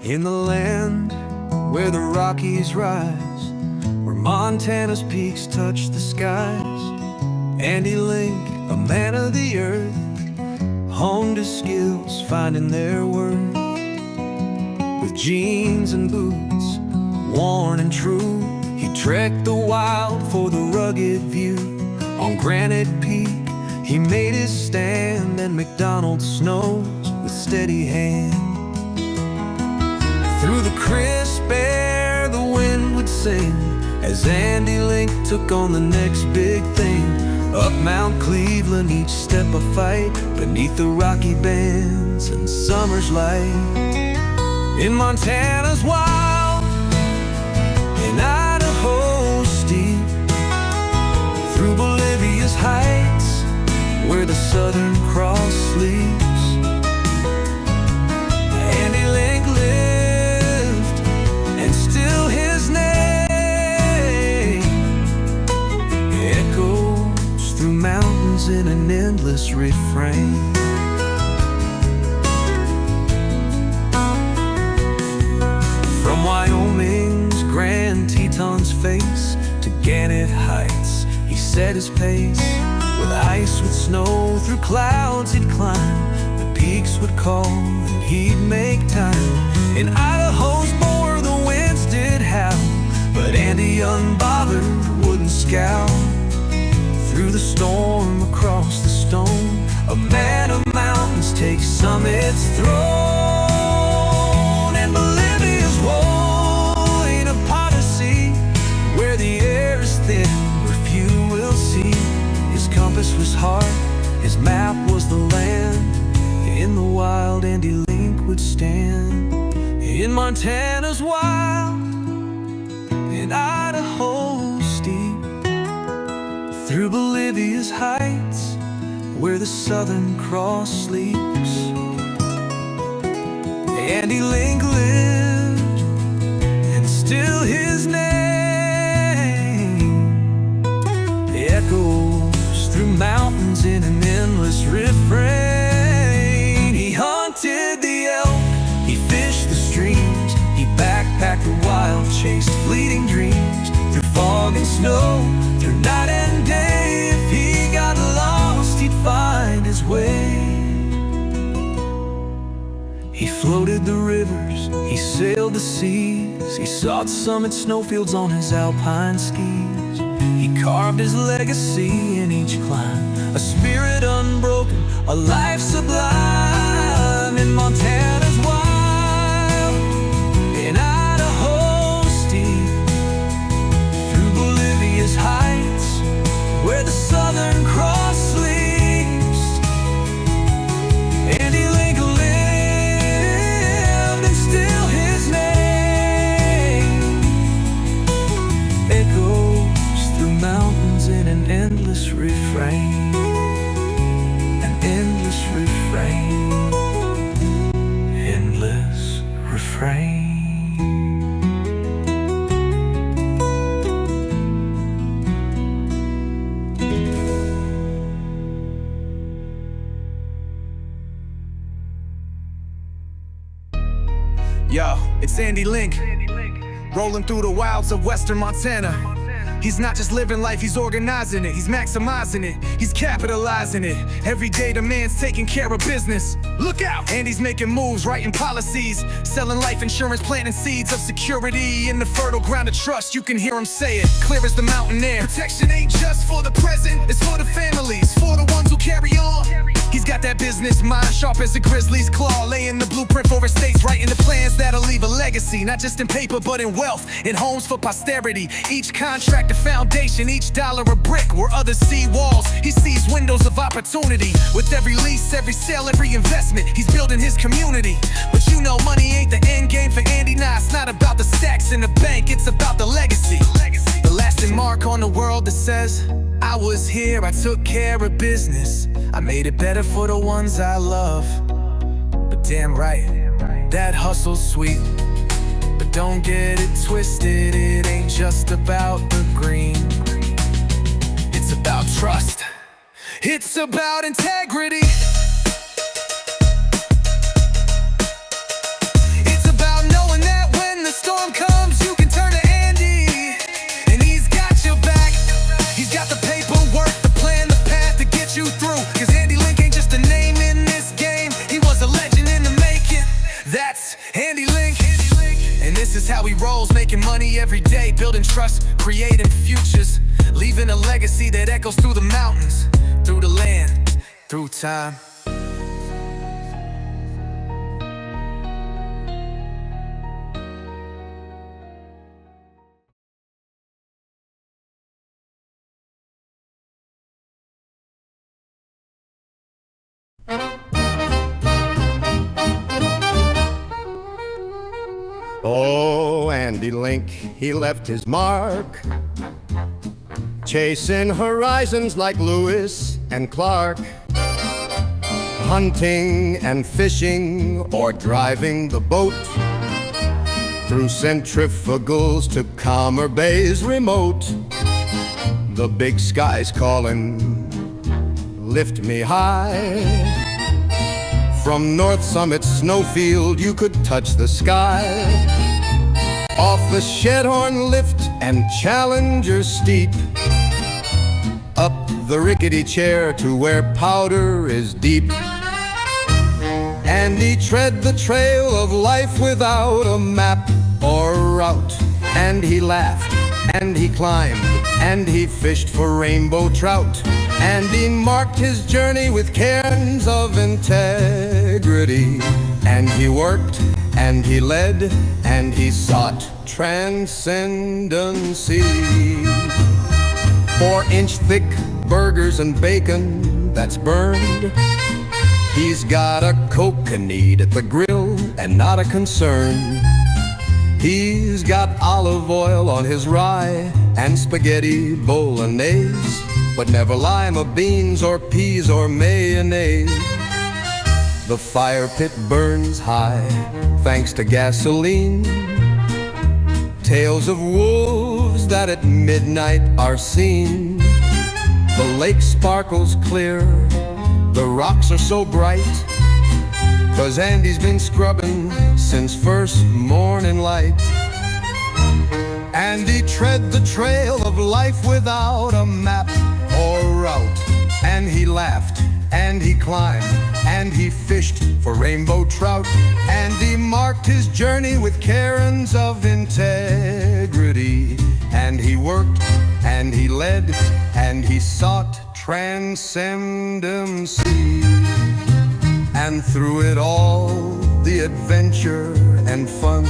In the land where the Rockies rise, where Montana's peaks touch the skies, Andy Link, a man of the earth, honed his skills, finding their worth. With jeans and boots, worn and true, he trekked the wild for the rugged view. On Granite Peak, he made his stand, and McDonald's snows with steady hand. Through the crisp air, the wind would sing as Andy Link took on the next big thing. Up Mount Cleveland, each step a fight, beneath the Rocky bands and summer's light. In Montana's wild, in Idaho's steep, through Bolivia's heights, where the Southern Cross sleeps, Andy Link lived, and still his name echoes through mountains in an endless refrain. From Wyoming's Grand Teton's face to Gannett Heights, he set his pace. With ice, with snow, through clouds he'd climb. The peaks would call and he'd make time. In Idaho's bore the winds did howl, but Andy unbothered wouldn't scowl. Through the storm, across the stone, a man of mountains takes summit's throne. And Bolivia's woe ain't a pot of sea, where the air is thin, where few will see. His compass was heart, his map was the land. In the wild, Andy Link would stand. In Montana's wild, in Idaho's steep, through Bolivia's heights, where the Southern Cross sleeps, Andy Link lived, and still his name echoes through mountains in an endless refrain. He hunted the elk, he fished the streams, he backpacked the wild, chased fleeting dreams. Through fog and snow, through night and day, if he got lost, he'd find his way. He floated the rivers, he sailed the seas, he sought summit snowfields on his alpine skis. He carved his legacy in each climb, a spirit unbroken, a life sublime. In Montana's wild, in Idaho's steep, through Bolivia's heights, where the Southern Cross sleeps, Andy Link lived, and still his name echoes through mountains in an endless refrain. An endless refrain. Endless refrain. Yo, it's Andy Link, rolling through the wilds of western Montana. He's not just living life, he's organizing it, he's maximizing it, he's capitalizing it. Every day the man's taking care of business. Look out! Andy's making moves, writing policies, selling life insurance, planting seeds of security in the fertile ground of trust. You can hear him say it, clear as the mountain air. Protection ain't just for the present, it's for the families, for the ones who carry on. He's got that business mind, sharp as a grizzly's claw, laying the blueprint for estates, writing the plans that'll leave a legacy, not just in paper but in wealth, in homes for posterity. Each contract a foundation, each dollar a brick, where others see walls, he sees windows of opportunity. With every lease, every sale, every investment, he's building his community. But you know money ain't the end game for Andy. Nah, it's not about the stacks in the bank, it's about the legacy. The lasting mark on the world that says, I was here, I took care of business, I made it better for the ones I love. But damn right, that hustle's sweet, but don't get it twisted, it ain't just about the green. It's about trust, it's about integrity. It's about knowing souls making money every day, building trust, creating futures, leaving a legacy that echoes through the mountains, through the land, through time. Oh, Andy Link, he left his mark, chasing horizons like Lewis and Clark, hunting and fishing or driving the boat through centrifugals to calmer bays remote. The big sky's calling, lift me high. From North Summit Snowfield you could touch the sky. Off the Shedhorn lift and Challenger steep, up the rickety chair to where powder is deep. And he tread the trail of life without a map or route. And he laughed, and he climbed, and he fished for rainbow trout. And he marked his journey with cairns of integrity. And he worked, and he led, and he sought transcendency. 4-inch thick burgers and bacon that's burned. He's got a kokanee at the grill and not a concern. He's got olive oil on his rye and spaghetti bolognese, but never lima beans or peas or mayonnaise. The fire pit burns high thanks to gasoline. Tales of wolves that at midnight are seen. The lake sparkles clear, the rocks are so bright, 'cause Andy's been scrubbing since first morning light. And he tread the trail of life without a map or route. And he laughed, and he climbed, and he fished for rainbow trout. And he marked his journey with cairns of integrity. And he worked, and he led, and he sought transcendency. And through it all, the adventure and fun,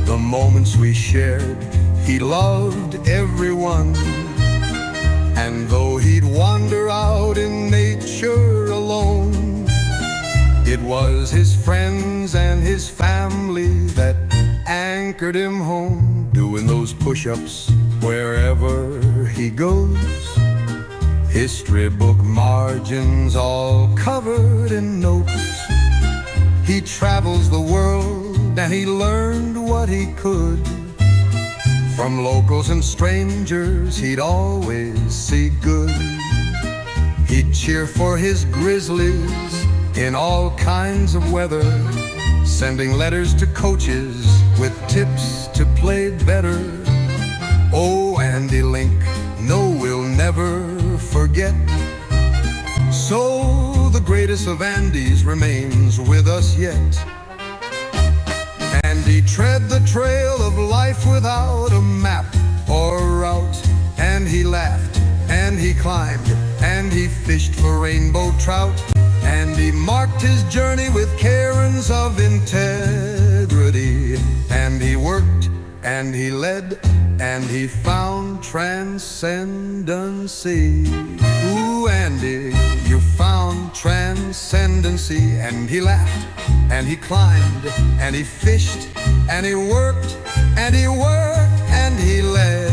the moments we shared, he loved everyone. And though he'd wander out in nature alone, it was his friends and his family that anchored him home, doing those push-ups wherever he goes. History book margins all covered in notes. He travels the world and he learned what he could. From locals and strangers he'd always see good. He'd cheer for his grizzlies in all kinds of weather, sending letters to coaches with tips to play better. Oh, Andy Link, no, we'll never forget. So the greatest of Andys remains with us yet. And he tread the trail of life without a map or route. And he laughed, and he climbed, and he fished for rainbow trout. And he marked his journey with cairns of integrity. And he worked, and he led, and he found transcendency. Ooh, Andy, you found transcendency. And he laughed, and he climbed, and he fished, and he worked, and he worked, and he led.